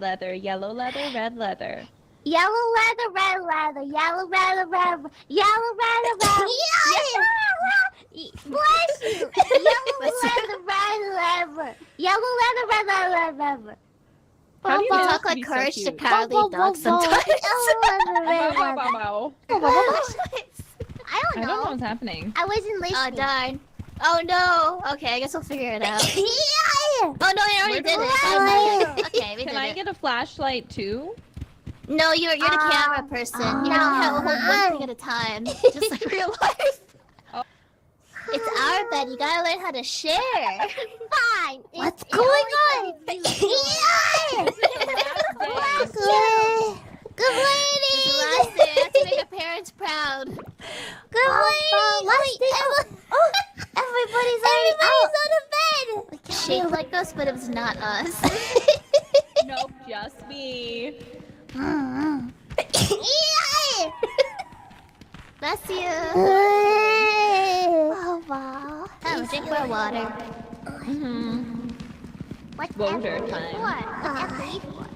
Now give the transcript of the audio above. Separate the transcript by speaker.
Speaker 1: Leather, yellow leather, red leather.
Speaker 2: Yellow leather, red leather, yellow leather, red, yellow leather, red. Bless you. Yellow leather, red leather, yellow leather, red leather.
Speaker 1: How do you
Speaker 3: You
Speaker 1: manage
Speaker 3: talk
Speaker 1: to
Speaker 3: like
Speaker 1: be so
Speaker 3: Courage the
Speaker 1: cute?
Speaker 3: Cowardly Dog sometimes.
Speaker 2: Yellow leather, red
Speaker 1: Wow,
Speaker 2: leather.
Speaker 1: wow, wow.
Speaker 2: I
Speaker 1: I
Speaker 2: don't
Speaker 1: don't know
Speaker 2: know.
Speaker 1: what's happening.
Speaker 2: I wasn't listening.
Speaker 3: Oh darn. Oh no. Okay, I guess we'll figure it out.
Speaker 2: Yeah.
Speaker 3: Oh no, I already did it. Okay, we did
Speaker 1: Can I
Speaker 3: it.
Speaker 1: get a flashlight too?
Speaker 3: No, you're the camera person. You don't have to hold one thing at a time. Just like real life.
Speaker 1: Oh.
Speaker 3: It's our bed. You gotta learn how to share.
Speaker 2: Fine.
Speaker 3: What's going on?
Speaker 1: This is the last day.
Speaker 2: Good
Speaker 3: This
Speaker 2: lady.
Speaker 3: is the last day. I have to make our parents proud.
Speaker 2: Good lady. Everybody's on the bed.
Speaker 3: Shaped like us, but it was not us.
Speaker 1: Nope, just me.
Speaker 3: Bless you.
Speaker 2: Oh wow.
Speaker 3: Oh, drink more water.
Speaker 1: Mm-hmm.
Speaker 2: What's
Speaker 1: Water
Speaker 2: F
Speaker 1: time.
Speaker 2: for? What's F for?